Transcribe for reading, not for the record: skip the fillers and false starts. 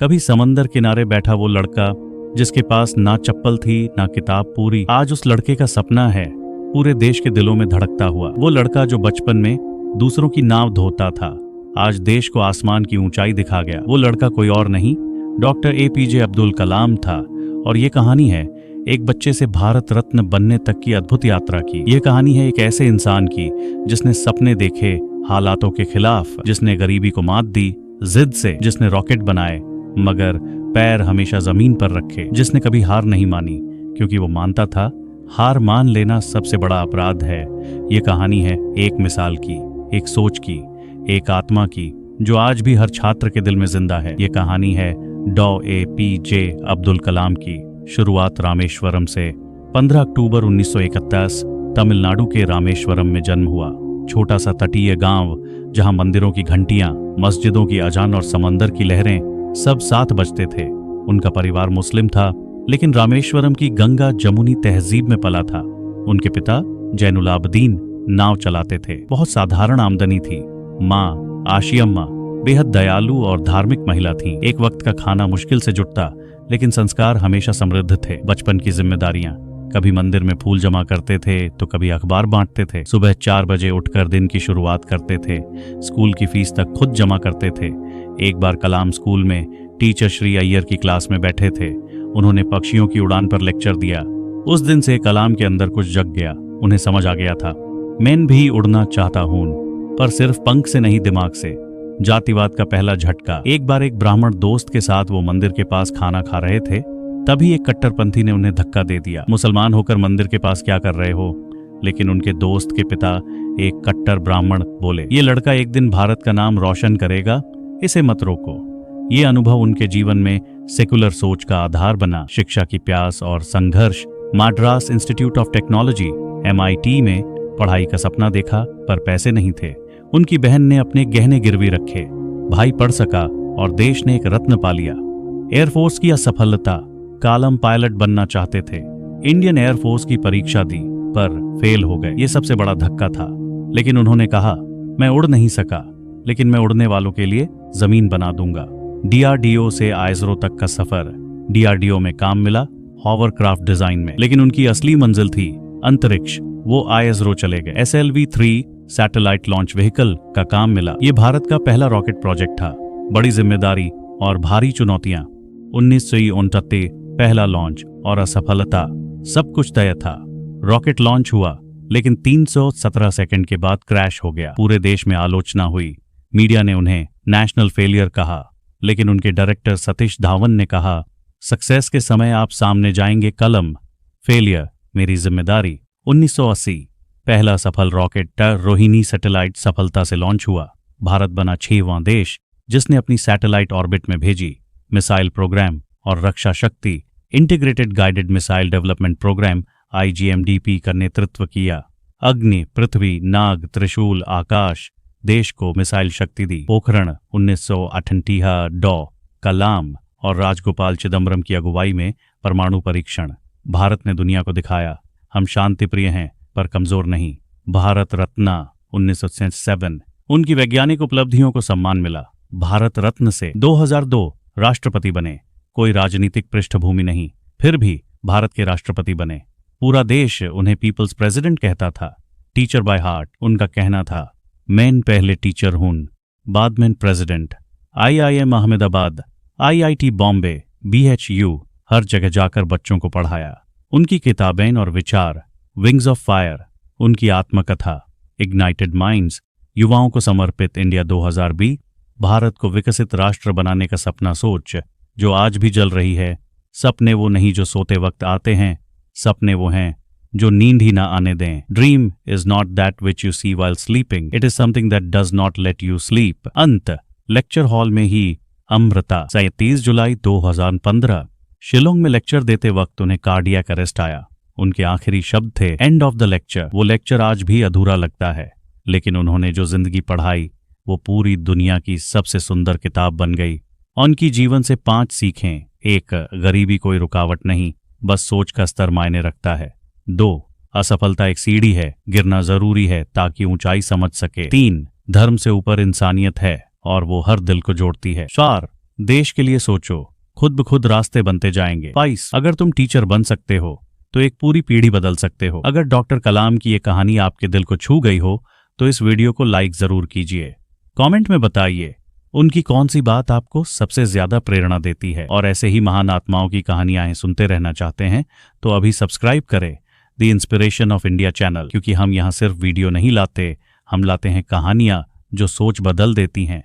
कभी समंदर किनारे बैठा वो लड़का जिसके पास ना चप्पल थी ना किताब पूरी, आज उस लड़के का सपना है पूरे देश के दिलों में धड़कता हुआ। वो लड़का जो बचपन में दूसरों की नाव धोता था, आज देश को आसमान की ऊंचाई दिखा गया। वो लड़का कोई और नहीं, डॉक्टर APJ अब्दुल कलाम था। और ये कहानी है एक बच्चे से भारत रत्न बनने तक की अद्भुत यात्रा की। ये कहानी है एक ऐसे इंसान की जिसने सपने देखे हालातों के खिलाफ, जिसने गरीबी को मात दी जिद से, जिसने रॉकेट बनाए मगर पैर हमेशा जमीन पर रखे, जिसने कभी हार नहीं मानी क्योंकि वो मानता था हार मान लेना सबसे बड़ा अपराध है। ये कहानी है एक मिसाल की, एक सोच की, एक आत्मा की जो आज भी हर छात्र के दिल में जिंदा है। ये कहानी है डॉ. APJ अब्दुल कलाम की। शुरुआत रामेश्वरम से। 15 अक्टूबर 1931 तमिलनाडु के रामेश्वरम में जन्म हुआ। छोटा सा तटीय गांव जहां मंदिरों की घंटियां, मस्जिदों की अजान और समंदर की लहरें सब साथ बजते थे। उनका परिवार मुस्लिम था लेकिन रामेश्वरम की गंगा जमुनी तहजीब में पला था। उनके पिता जैनुलाब्दीन नाव चलाते थे। बहुत साधारण आमदनी थी। माँ आशियम्मा बेहद दयालु और धार्मिक महिला थीं। एक वक्त का खाना मुश्किल से जुटता लेकिन संस्कार हमेशा समृद्ध थे। बचपन की जिम्मेदारियां, कभी मंदिर में फूल जमा करते थे तो कभी अखबार बांटते थे। सुबह 4 बजे उठकर दिन की शुरुआत करते थे। स्कूल की फीस तक खुद जमा करते थे। एक बार कलाम स्कूल में टीचर श्री अय्यर की क्लास में बैठे थे। उन्होंने पक्षियों की उड़ान पर लेक्चर दिया। उस दिन से कलाम के अंदर कुछ जग गया। उन्हें समझ आ गया था मैं भी उड़ना चाहता हूं, पर सिर्फ पंख से नहीं दिमाग से। जातिवाद का पहला झटका। एक बार एक ब्राह्मण दोस्त के साथ वो मंदिर के पास खाना खा रहे थे, तभी एक कट्टरपंथी ने उन्हें धक्का दे दिया। मुसलमान होकर मंदिर के पास क्या कर रहे हो? लेकिन उनके दोस्त के पिता एक कट्टर ब्राह्मण बोले, ये लड़का एक दिन भारत का नाम रोशन करेगा, इसे मत रोको। ये अनुभव उनके जीवन में सेकुलर सोच का आधार बना। शिक्षा की प्यास और संघर्ष। Madras institute of technology MIT में पढ़ाई का सपना देखा पर पैसे नहीं थे। उनकी बहन ने अपने गहने गिरवी रखे। भाई पढ़ सका और देश ने एक रत्न पा लिया। एयरफोर्स की असफलता। कलाम पायलट बनना चाहते थे। इंडियन एयरफोर्स की परीक्षा दी पर फेल हो गए। ये सबसे बड़ा धक्का था। लेकिन उन्होंने कहा मैं उड़ नहीं सका लेकिन मैं उड़ने वालों के लिए जमीन बना दूंगा। DRDO से ISRO तक का सफर। DRDO में काम मिला हॉवरक्राफ्ट डिजाइन में, लेकिन उनकी असली मंजिल थी अंतरिक्ष। वो ISRO चले गए। SLV-3 सैटेलाइट लॉन्च व्हीकल का काम मिला। ये भारत का पहला रॉकेट प्रोजेक्ट था। बड़ी जिम्मेदारी और भारी चुनौतियां। 1969 पहला लॉन्च और असफलता। सब कुछ तय था। रॉकेट लॉन्च हुआ लेकिन 317 सेकंड के बाद क्रैश हो गया। पूरे देश में आलोचना हुई। मीडिया ने उन्हें नेशनल फेलियर कहा, लेकिन उनके डायरेक्टर सतीश धावन ने कहा सक्सेस के समय आप सामने जाएंगे कलम, फेलियर मेरी जिम्मेदारी। 1980 पहला सफल रॉकेट रोहिणी सैटेलाइट सफलता से लॉन्च हुआ। भारत बना 6वां देश जिसने अपनी सैटेलाइट ऑर्बिट में भेजी। मिसाइल प्रोग्राम और रक्षा शक्ति integrated guided missile development programme IGMDP का नेतृत्व किया। अग्नि, पृथ्वी, नाग, त्रिशूल, आकाश देश को मिसाइल शक्ति दी। पोखरण 1968 डॉ. कलाम और राजगोपाल चिदम्बरम की अगुवाई में परमाणु परीक्षण। भारत ने दुनिया को दिखाया हम शांति प्रिय हैं पर कमजोर नहीं। भारत रत्न 1967 उनकी वैज्ञानिक उपलब्धियों को सम्मान मिला। भारत रत्न से 2002 राष्ट्रपति बने। कोई राजनीतिक पृष्ठभूमि नहीं, फिर भी भारत के राष्ट्रपति बने। पूरा देश उन्हें पीपल्स प्रेसिडेंट कहता था। Teacher by heart. उनका कहना था मैं पहले टीचर हूं बाद में president. IIM Ahmedabad, IIT Bombay, BHU हर जगह जाकर बच्चों को पढ़ाया। उनकी किताबें और विचार विंग्स ऑफ फायर, उनकी आत्मकथा इग्नाइटेड माइंड्स, युवाओं को समर्पित इंडिया 2020, भारत को विकसित राष्ट्र बनाने का सपना सोच जो आज भी जल रही है। सपने वो नहीं जो सोते वक्त आते हैं, सपने वो हैं जो नींद ही ना आने दें। Dream is not that which you see while sleeping, it is something that does not let you sleep. अंत लेक्चर हॉल में ही अमृता। 30 जुलाई 2015 शिलोंग में लेक्चर देते वक्त उन्हें कार्डियक अरेस्ट आया। उनके आखिरी शब्द थे एंड ऑफ द लेक्चर। वो लेक्चर आज भी अधूरा लगता है, लेकिन उन्होंने जो जिंदगी पढ़ाई वो पूरी दुनिया की सबसे सुंदर किताब बन गई। उनकी जीवन से 5 सीखें। 1. गरीबी कोई रुकावट नहीं, बस सोच का स्तर मायने रखता है। 2. असफलता एक सीढ़ी है, गिरना जरूरी है ताकि ऊंचाई समझ सके। 3. धर्म से ऊपर इंसानियत है और वो हर दिल को जोड़ती है। 4. देश के लिए सोचो, खुद ब खुद रास्ते बनते जाएंगे। 22 अगर तुम टीचर बन सकते हो तो एक पूरी पीढ़ी बदल सकते हो। अगर डॉक्टर कलाम की ये कहानी आपके दिल को छू गई हो तो इस वीडियो को लाइक जरूर कीजिए। कमेंट में बताइए उनकी कौन सी बात आपको सबसे ज्यादा प्रेरणा देती है। और ऐसे ही महान आत्माओं की कहानियां सुनते रहना चाहते हैं तो अभी सब्सक्राइब करें the inspiration of India channel, क्योंकि हम यहाँ सिर्फ वीडियो नहीं लाते, हम लाते हैं कहानियां जो सोच बदल देती हैं।